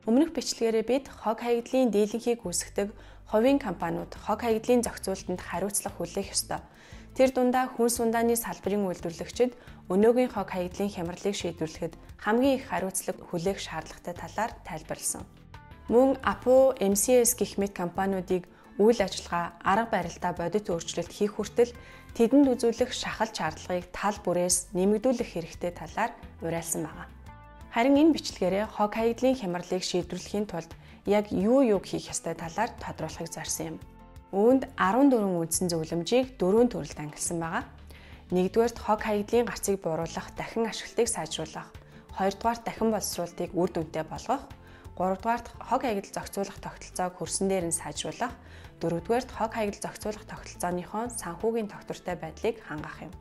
Өмнөх бичлэгээрээ бид хог хаягдлын дийлэнхийг үүсгэдэг хувийн компаниуд хог хаягдлын зохицуулалтанд хариуцлага хүлээх ёстой. Тэр дундаа хүнс ундааны салбарын үйлдвэрлэгчид өнөөгийн хог хаягдлын хямралыг шийдвэрлэхэд хамгийн их хариуцлага хүлээх шаардлагатай талаар тайлбарласан. Мөн Apo, MCS гэх мэт компаниудыг үйл ажиллагаа, арга барилдаа бодит өөрчлөлт хийх хүртэл тэдэнд үзүүлэх шахалт шаардлагыг тал бүрээс нэмэгдүүлэх хэрэгтэй талаар уриалсан байна. Харин энэ бичлэгээрээ хог хаягдлын хямралыг шийдвэрлэхийн тулд яг юу хийх ёстой талаар тодруулахыг зорьсон юм. Үүнд 14 үндсэн зөвлөмжийг 4 төрөлд ангилсан байгаа. Нэгдүгээрт хог хаягдлын гарцыг бууруулах дахин ашиглалтыг сайжруулах, хоёрдугаарт дахин боловсруулалтыг үр дүнтэй болгох, гуравдугаарт хог хаягдал зохицуулах тогтолцоог хөрсөн дээр нь сайжруулах, дөрөвдүгээрт хог хаягдал зохицуулах тогтолцооныхон санхүүгийн тогтвортой байдлыг хангах юм.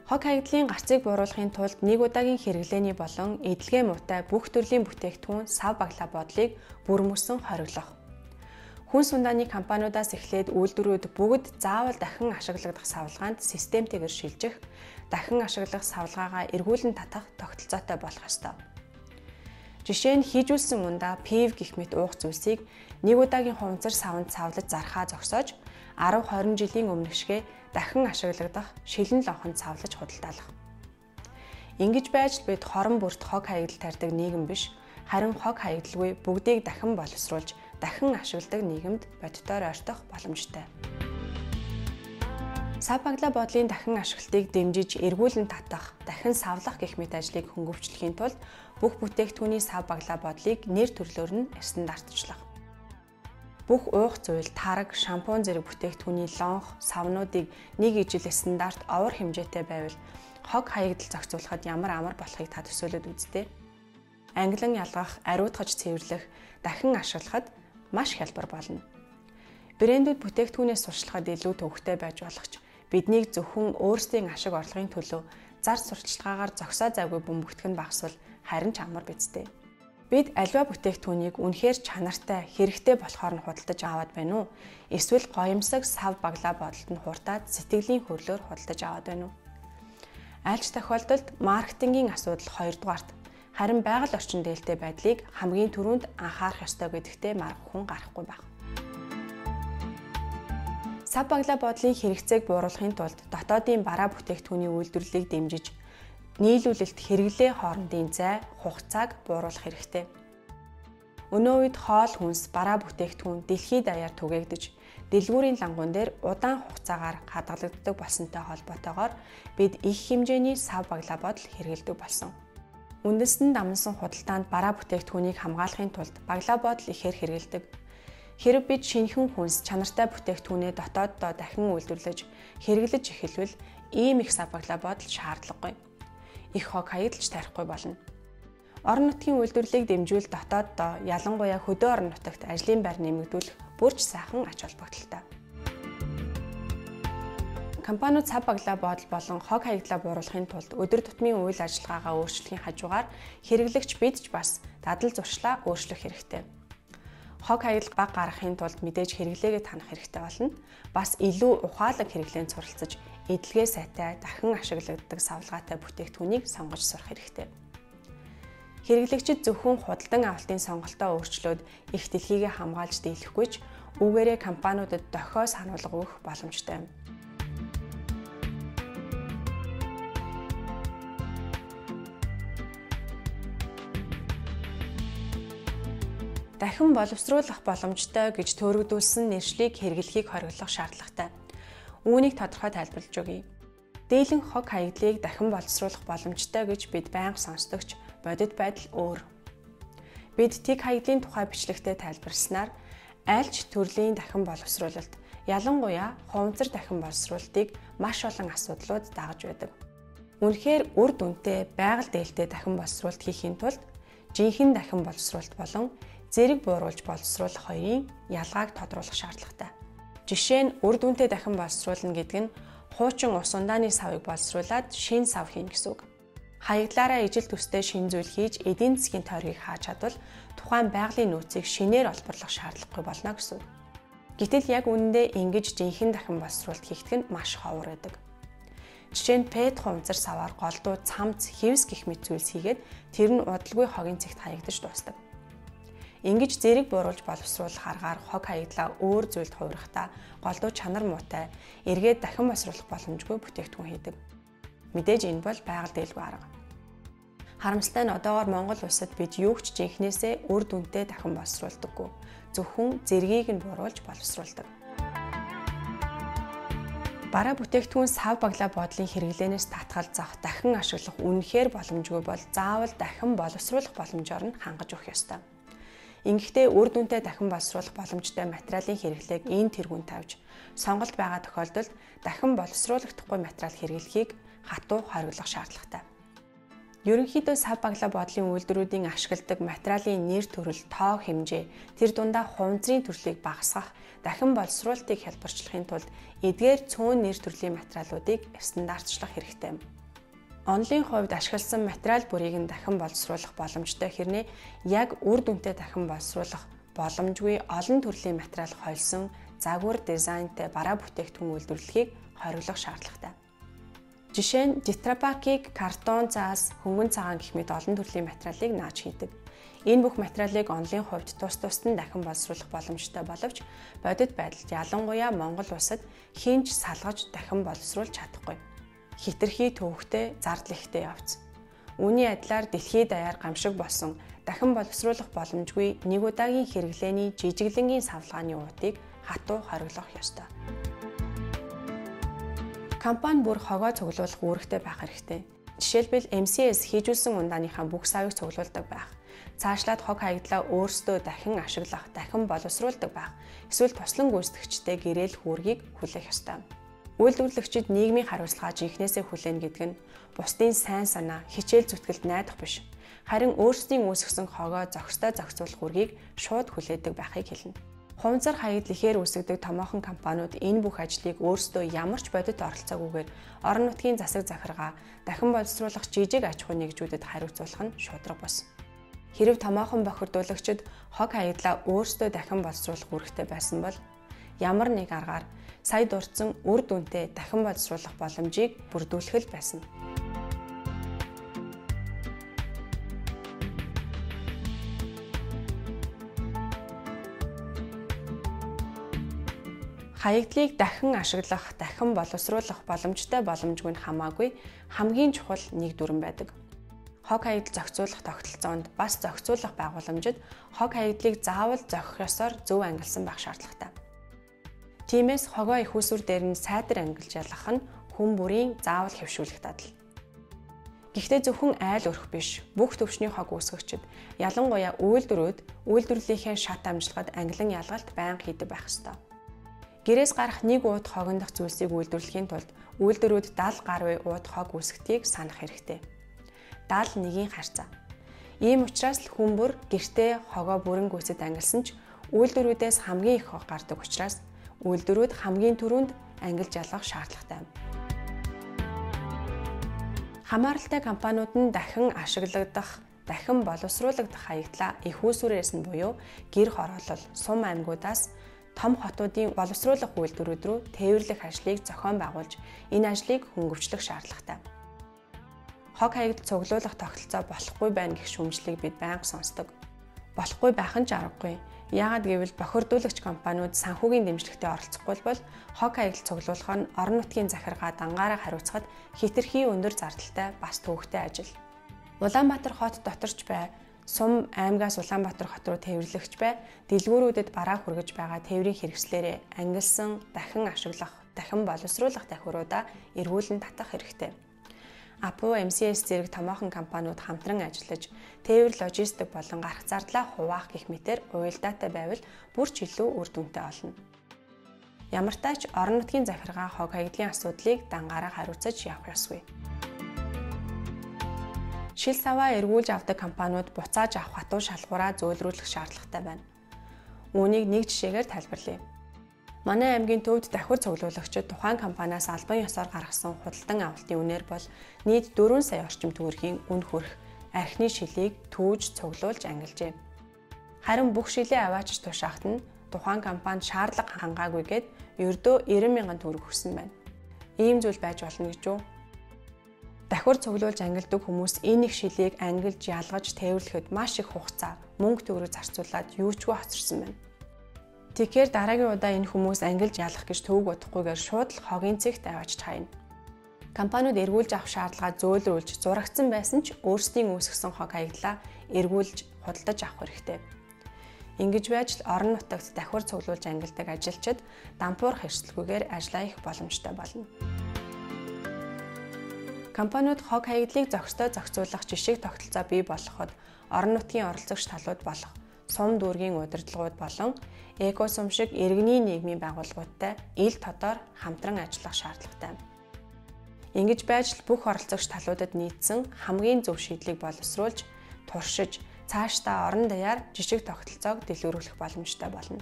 Хог хаягдлын гарцыг бууруулахын тулд нэг удаагийн хэрэглээний болон эдлэгээ муутай бүх төрлийн бүтээгдэхүүн сав баглаа бодлыг бүр мөсөн хориглох. Хүнс ундааны компаниудаас эхлээд үйлдвэрүүд бүгд заавал дахин ашиглагдах савлгаанд системтэйгээр шилжих, дахин ашиглах савлгаагаа эргүүлэн татах тогтолцоотой болох ёстой. Жишээ нь хийжүүлсэн ундаа PIV гэх мэт уух зүйлсийг нэг удаагийн хуванцар савнд савлаж зархаа зогсоож 10-20 жилийн өмнөшгөө дахин ашиглагдах шилэн лонхонд савлаж худалдаалах. Ингэж байж бид хорон бүрт хог хаягдал тарьдаг нийгэм биш, харин хог хаягдалгүй бүгдийг дахин боловсруулж, дахин ашигладаг нийгэмд бодитоор ойртох боломжтой. Сав баглаа бодлын дахин ашиглалтыг дэмжиж эргүүлэн татах, дахин савлах гэх мэт ажлыг хөнгөвчлөхийн тулд бүх бүтээгдэхүүний сав баглаа бодлыг нэр төрлөөр нь стандартчлах. Бүх уух зүйл, тараг, шампунь зэрэг бүтээгдэхүүний лонх, савнуудыг нэг ижил стандарт овор хэмжээтэй байвал хог хаягдал зохицуулахад ямар амар болохыг та төсөөлөд үзтээ. Англин ялгах, ариутгаж цэвэрлэх, дахин ашиглахад маш хялбар болно. Брэндүүд бүтээгдэхүүнээс сурчлахад илүү төвөгтэй байж болох ч биднийг зөвхөн өөрсдийн ашиг орлогын төлөө зар сурталчилгаагаар зогсоо зайгүй бөмбөгдөх нь багасвал харин ч амар бидтэй. Бид альва бүтээгдэхүүнийг үнэхээр чанартай, хэрэгтэй болохоор нь худалдаж аваад байна уу? Эсвэл гоёмсог сав баглаа бодолд нь хурдаад сэтгэлийн хөрлөөр худалдаж аваад байна уу? Аль ч тохиолдолд маркетингийн асуудал хоёрдугаарт, харин байгаль орчин дээлтэй байдлыг хамгийн түрүүнд анхаарах ёстой гэдэгтээ марга хүн гарахгүй байх. Сав баглаа бодлын хэрэгцээг бууруулахын тулд дотоодын бараа бүтээгдэхүүний үйлдвэрлэлийг дэмжиж, нийлүүлэлт хэрэглээ хоорондын зай, хугацааг бууруулах хэрэгтэй. Өнөө үед хоол хүнс, бараа бүтээгдэхүүн дэлхийд даяар түгээгдэж, дэлгүүрийн лангуун дээр удаан хугацаагаар хадгалагддаг болсонтой холбоотойгоор бид их хэмжээний сав баглаа бодол хэрэглэдэг болсон. Үндэстэн дамнасан худалдаанд бараа бүтээгдэхүүнийг хамгаалахын тулд баглаа бодол ихээр хэрэглэдэг. Хэрэв бид шинэхэн хүнс, чанартай бүтээгдэхүүнээ дотооддоо дахин үйлдвэрлэж, хэрэглэж эхэлвэл ийм их сав баглаа бодол шаардлагагүй. Их хог хаягдалж тарихгүй болно. Орон нутгийн үйлдвэрлэлийг дэмжүүл дотооддоо ялангуяа хөдөө орон нутагт ажлын байр нэмэгдүүлэх бүрч сайхан ач холбогдолтой. Компаниуд сав баглаа бодол болон хог хаягдлаа бууруулахын тулд өдөр тутмын үйл ажиллагаагаа өөрчлөхийн хажуугаар хэрэглэгч бид ч бас дадал зуршлаа өөрчлөх хэрэгтэй. Хог хаягдал баг гаргахын тулд мэдээж хэрэглээгээ танах хэрэгтэй болно. Бас илүү ухаалаг хэрэглээнд суралцаж, эдлэгээ сайтай, дахин ашиглагддаг савлгаатай бүтээгдэхүүнийг сонгож сурах хэрэгтэй. Хэрэглэгчид зөвхөн худалдан авалтын сонголтоо өөрчлөөд их дэлхийгээ хамгаалж дийлэхгүй ч үүгээрээ компаниудад дохио сануулга өгөх боломжтой юм. Дахин боловсруулах боломжтой гэж төөрөгдүүлсэн нэршлиг хэрэглэхийг хориглох шаардлагатай. Үүнийг тодорхой тайлбарлаж өгье. Дийлэн хог хаягдлыг дахин боловсруулах боломжтой гэж бид байнга сонсдогч бодит байдал өөр. Бид тэг хаягдлын тухай бичлэгтээ тайлбарласнаар аль ч төрлийн дахин боловсруулалт, ялангуяа хуванцар дахин боловсруулалтыг маш олон асуудлууд дагаж байдаг. Үнэхээр үр дүнтэй, байгаль дээлтэй дахин боловсруулалт хийхин тулд жинхэнэ дахин боловсруулалт болон зэрэг бууруулж боловсруулах хоёрын ялгааг тодруулах шаардлагатай. Жишээ нь үр дүнтэй дахин боловсруулна гэдэг нь хуучин ус ундааны савыг боловсруулад шинэ сав хийн гэсэн үг. Хаягдлаараа ижил төстэй шинэ зүйл хийж эдийн засгийн тойргийг хааж чадвал тухайн байгалийн нөөцийг шинээр олборлох шаардлагагүй болно гэсэн үг. Гэтэл яг үүндээ ингэж жинхэнэ дахин боловсруулалт хийх нь маш ховор байдаг. Жишээ нь пет хувцар саваар голдуу цамц, хевс гэх мэт зүйлс хийгээд тэр нь удалгүй хогийн цэгт хаягдаж дуусдаг. Ингэж зэрэг бууруулж боловсруулах аргаар хог хаягдлаа өөр зүйлд хувиргахдаа голдуу чанар муутай, эргээд дахин боловсруулах боломжгүй бүтээгдэхүүн хийдэг. Мэдээж энэ бол байгаль дэлгүй арга. Харамсалтай нь одоогоор Монгол улсад бид юу ч жинхнээсээ үр дүнтэй дахин боловсруулдаггүй. Зөвхөн зэргийг нь бууруулж боловсруулдаг. Бараа бүтээгдэхүүн сав баглаа бодлын хэрэглэнээс татгалзах, дахин ашиглах үнэхээр боломжгүй бол заавал дахин боловсруулах боломжоор нь хангаж өгөх ёстой. Ингэхдээ үр дүнтэй дахин боловсруулах боломжтой материалын хэрэглээг энэ тэргүүнд тавьж, сонголт байгаа тохиолдолд дахин боловсруулагдахгүй материал хэрэглэхийг хатуу хориглох шаардлагатай. Ерөнхийдөө сав баглаа бодлын үйлдвэрүүдийн ашигладаг материалын нэр төрөл, тоо хэмжээ, тэр дундаа хуванцрын төрлийг багасгах, дахин боловсруулалтыг хялбарчлахын тулд эдгээр цөөн нэр төрлийн материалуудыг стандартчлах хэрэгтэй. Онлын хувьд ашигласан материал бүрийг нь дахин боловсруулах боломжтой хэрнээ яг үр дүнтэй дахин боловсруулах боломжгүй олон төрлийн материал хойлсон загвар дизайнтай бараа бүтээгдэхүүн үйлдвэрлэхийг хориглох шаардлагатай. Жишээ нь тетрапакийг картон, цаас, хөнгөн цагаан гэх мэт олон төрлийн материалыг нааж хийдэг. Энэ бүх материалыг онлын хувьд тус тусад нь дахин боловсруулах боломжтой боловч бодит байдалд ялангуяа Монгол улсад хинж салгаж дахин боловсруулж чадахгүй. Хитрхи төвөгтэй, зардал ихтэй явц. Үүний адилаар дэлхийд даяар гамшиг болсон дахин боловсруулах боломжгүй нэг удаагийн хэрэглээний жижиглэнгийн савлгааны уутыг хатуу хориглох ёстой. Компани бүр хогоо цуглуулах үүрэгтэй байх хэрэгтэй. Жишээлбэл MCS хийжүүлсэн ундааныхаа бүх савыг цуглуулдаг байх. Цаашлаад хог хаягдлаа өөрсдөө дахин ашиглах, дахин боловсруулдаг байх. Эсвэл туслан гүйцэтгэгчтэй гэрэл хүүргийг хүлээх ёстой. Үйлдвэрлэгчид нийгмийн хариуцлагаа жинхнээсээ хүлээнэ гэдэг нь бусдын сайн санаа, хичээл зүтгэлд найдах биш. Харин өөрсдийн үүсгэсэн хогоо зохистой зохицуулах үүргийг шууд хүлээдэг байхыг хэлнэ. Хуванцар хаягдл ихээр үүсгдэг томоохон компаниуд энэ бүх ажлыг өөрсдөө ямар ч бодит оролцоогүйгээр орон нутгийн засаг захиргаа, дахин боловсруулах жижиг аж ахуй нэгжүүдэд хариуцуулах нь шударга бус. Хэрэв томоохон бохирдуулагчид хог хаягдлаа өөрсдөө дахин боловсруулах үүрэгтэй байсан бол ямар нэг аргаар сая дурдсан үр дүнтэй дахин боловсруулах боломжийг бүрдүүлэх л байсан. Хаягдлыг дахин ашиглах, дахин боловсруулах боломжтой боломжгүй нь хамаагүй хамгийн чухал нэг дүрэн байдаг. Хог хаягдал зохицуулах тогтолцоонд бас зохицуулах байгууламжид хог хаягдлыг заавал зохих ёсоор зөв ангилсан байх шаардлагатай. Тиймээс хогоо их усүр дээр нь сайтар ангилж ялгах нь хүн бүрийн заавал хэвшүүлэх дадал. Гэхдээ зөвхөн айл өрх биш, бүх төвчний хог үүсгэгчид, ялангуяа үйлдвэрүүд үйлдвэрлэлийнхээ шат амжилгад ангилан ялгалт байнга хийдэг байх ёстой. Гэрээс гарах нэг уут хогондох зүйлсийг үйлдвэрлэхийн тулд үйлдвэрүүд 70 гаруй уут хог үүсгэтийг санах хэрэгтэй. 71-ийн харьцаа. Ийм учраас л хүн бүр гэртээ хогоо бүрэн гүйцэд ангилсан ч үйлдвэрүүдээс хамгийн их хог гардаг учраас үйлдвэрүүд хамгийн түрүүнд ангилж ялгах шаардлагатай. Хамааралтай компаниуд нь дахин ашиглагдах, дахин боловсруулагдах хаягдлаа их үүсвэрээс нь буюу гэр хороолол, сум аймагуудаас том хотуудын боловсруулах үйлдвэрүүд рүү тээвэрлэх ажлыг зохион байгуулж, энэ ажлыг хөнгөвчлөх шаардлагатай. Хог хаягдал цуглуулах тогтолцоо болохгүй байна гэх шүүмжлэлийг бид байнга сонсдог. Болохгүй байх нь ч аргагүй. Яагад гэвэл бохирдуулагч компаниуд санхүүгийн дэмжлэгтээ оролцохгүй бол хог хаягдал цуглуулах нь орон нутгийн захиргаа дангаараа хариуцахад хэтэрхий өндөр зардалтай бас төвөгтэй ажил. Улаанбаатар хот доторч бай, сум аймгаас Улаанбаатар хот руу тээвэрлэгч бай, дэлгүүрүүдэд бараа хүргэж байгаа тээврийн хэрэгслээрээ ангилсан, дахин ашиглах, дахин боловсруулах давхируудаа эргүүлэн татах хэрэгтэй. Апу, MCS зэрэг томоохон компаниуд хамтран ажиллаж, тээвэр логистик болон гарах зардлаа хуваах гэх мэтээр уялдаатай байвал бүр ч илүү үр дүнтэй олно. Ямартаа ч орон нутгийн захиргаа хог хаягдлын асуудлыг дангаараа хариуцаж явах ёсгүй. Шил саваа эргүүлж авдаг компаниуд буцааж авах хатуу шалгуураа зөөлрүүлэх шаардлагатай байна. Үүнийг нэг жишээгээр тайлбарлая. Манай аймгийн төвд давхар цуглуулагчид тухайн компаниас албан ёсоор гаргасан худалдан авалтын үнээр бол нийт 4 сая орчим төгрөгийн үн хүрэх архины шилийг түүж цуглуулж ангилжээ. Харин бүх шилээ аваачиж тушаахт нь тухайн компанид шаардлага хангаагүйгээд ердөө 90,000 төгрөг өгсөн байна. Ийм зүйл байж болно гэж үү? Давхар цуглуулж ангилдаг хүмүүс энэ их шилийг ангилж, ялгаж, тээвэрлэхэд маш их хугацаа, мөнгө төгрөг зарцуулаад юучгүй хоцорсон байна. Тэгэхээр дараагийн удаа энэ хүмүүс ангилж ялах гэж төвөг бодохгүйгээр шууд л хогийн цэгт аваач хайна. Компаниуд эргүүлж авах шаардлага зөөлрүүлж, зурагдсан байсан ч өөрсдийн үүсгэсэн хог хаягдлаа эргүүлж, худалдаж авах хэрэгтэй. Ингэж байж л орон нутагт давхар цуглуулж ангилдаг ажилчид дампуур хэрсэлгүйгээр ажиллаа их боломжтой болно. Компаниуд хог хаягдлыг зохистой зохицуулах жишг тогтолцоо бий болгоход орон нутгийн оролцогч талууд болох сум дүүргийн удирдлагууд болон экосум шиг иргэний нийгмийн байгууллагуудтай ил тодор хамтран ажиллах шаардлагатай. Ингэж байж л бүх оролцогч талуудад нийцсэн хамгийн зөв шийдлийг боловсруулж, туршиж, цаашдаа орон даяар жишг тогтолцоог дэлгэрүүлэх боломжтой болно.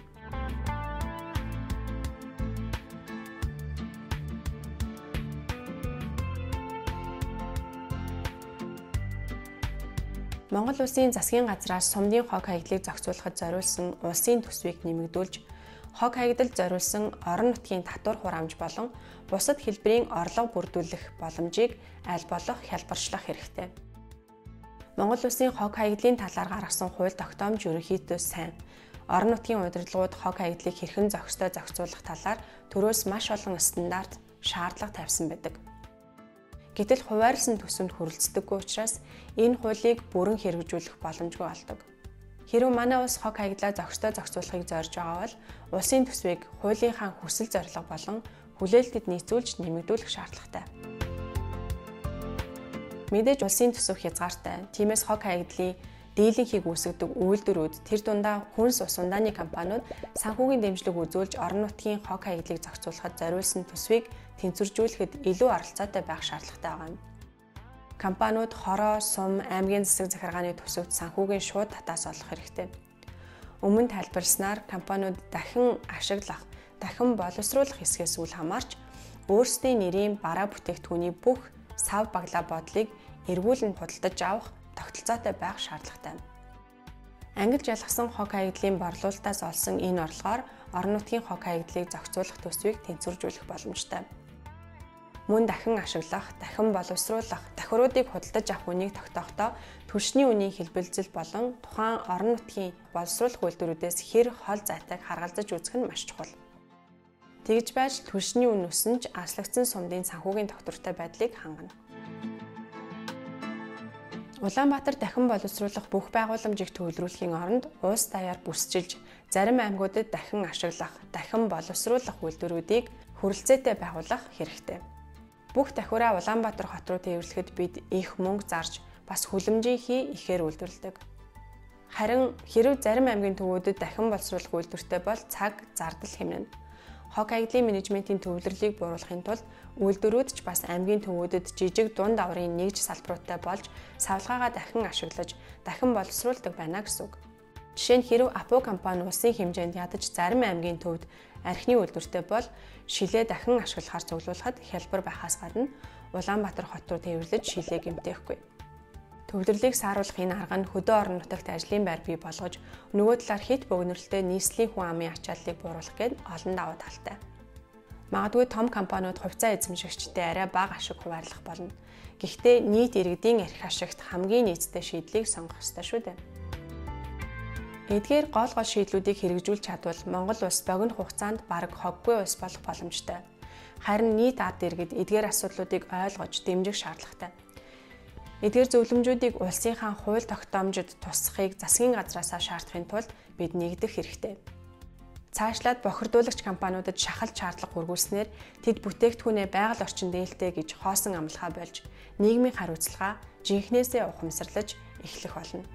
Монгол улсын засгийн газраас сумдын хог хаягдлыг зохицуулахад зориулсан улсын төсвийг нэмэгдүүлж, хог хаягдалд зориулсан орон нутгийн татвар хураамж болон бусад хэлбэрийн орлого бүрдүүлэх боломжийг аль болох хялбарчлах хэрэгтэй. Монгол улсын хог хаягдлын талаар гаргасан хууль тогтоомж ерөнхийдөө сайн. Орон нутгийн удирдлагууд хог хаягдлыг хэрхэн зохистой зохицуулах талаар төрөөс маш олон стандарт, шаардлага тавьсан байдаг. Гэтэл хуваарлсан төсөнд хүрэлцдэггүй учраас энэ хуулийг бүрэн хэрэгжүүлэх боломжгүй болдог. Хэрэв манай улс хог хаягдлаа зохистой зохицуулахыг зорж байгаа бол улсын төсвийг хуулийнхаа хүсэл зорилго болон хүлээлтэд нийцүүлж нэмэгдүүлэх шаардлагатай. Мэдээж улсын төсөв хязгаартай. Тиймээс хог хаягдлын дийлэнхийг үүсгэдэг үйлдвэрүүд тэр дундаа хүнс ус ундааны компаниуд санхүүгийн дэмжлэг үзүүлж орон нутгийн хог хаягдлыг зохицуулахад зориулсан төсвийг тэнцвэржүүлэхэд илүү оролцоотой байх шаардлагатай байгаа юм. Компаниуд хороо, сум, аймгийн засаг захиргааны төсөвт санхүүгийн шууд татаас олох хэрэгтэй. Өмнө тайлбарласнаар компаниуд дахин ашиглах, дахин боловсруулах хэсгээс үл хамаарч өөрсдийн нэрийн бараа бүтээгдэхүүний бүх сав баглаа бодлыг эргүүлэн худалдаж авах тогтолцоотой байх шаардлагатай. Ангилж ялгсан хог хаягдлын борлуулалтаас олсон энэ орлогоор орон нутгийн хог хаягдлыг зохицуулах төсвийг тэнцвэржүүлэх боломжтой. Мөн дахин ашиглах, дахин боловсруулах, давхруудыг худалдаж авах үнийг тогтоохдоо түлшний үнийн хэлбэлзэл болон тухайн орон нутгийн боловсруулах үйлдвэрүүдээс хэр хол зайтайг харгалзаж үзэх нь маш чухал. Тэгж байж түлшний үн өсөн ч аслагдсан сумдын санхүүгийн тогтвортой байдлыг хангана. Улаанбаатар дахин боловсруулах бүх байгууламжийг төвлөрүүлэхийн оронд улс даяар бүсчилж, зарим аймагуудад дахин ашиглах, дахин боловсруулах үйлдвэрүүдийг хүрэлцээтэй байгуулах хэрэгтэй. Бүх давхраа Улаанбаатар хот руу тээвэрлэхэд бид их мөнгө зарж, бас хүлэмжийн ихээр үйлдвэрлэдэг. Харин хэрэв зарим аймгийн төвүүдэд дахин боловсруулах үйлдвэртэй бол цаг, зардал хэмнэнэ. Хог хаягдлын менежментийн төвлөрлийг бууруулахын тулд үйлдвэрүүд ч бас аймгийн төвүүдэд жижиг дунд аврын нэгж салбаруудтай болж савлгаагаа дахин ашиглаж, дахин боловсруулдаг байна гэсэн үг. Жишээ нь хэрэв Апо компани улсын хэмжээнд ядаж зарим аймгийн төвд архины үйлдвэртэй бол шилээ дахин ашиглахаар цуглуулахад хялбар байхаас гадна Улаанбаатар хот руу тээвэрлэж шилээ гэмтээхгүй. Төвлөрлийг сааруулах энэ арга нь хөдөө орон нутагт ажлын байр бий болгож, нөгөө талаар хит богинолтой нийслэлийн хүн амын ачааллыг бууруулах гээд олон давуу талтай. Магадгүй том компаниуд хувьцаа эзэмшигчдээ арай бага ашиг хуваарлах болно. Гэхдээ нийт иргэдийн архи ашигт хамгийн нийцтэй шийдлийг сонгох ёстой шүү дээ. Эдгээр гол шийдлүүдийг хэрэгжүүлж чадвал Монгол улс богино хугацаанд бараг хоггүй улс болох боломжтой. Харин нийт ард иргэд эдгээр асуудлуудыг ойлгож дэмжих шаардлагатай. Эдгээр зөвлөмжүүдийг улсынхаа хууль тогтоомжид тусахыг засгийн газраасаа шаардахын тулд бид нэгдэх хэрэгтэй. Цаашлаад бохирдуулагч компаниудад шахалт шаардлага хүргүүлснээр тэд бүтээгдэхүүнээ байгаль орчин дээлтэй гэж хоосон амлахаа болж нийгмийн хариуцлага жинхнээсээ ухамсарлаж эхлэх болно.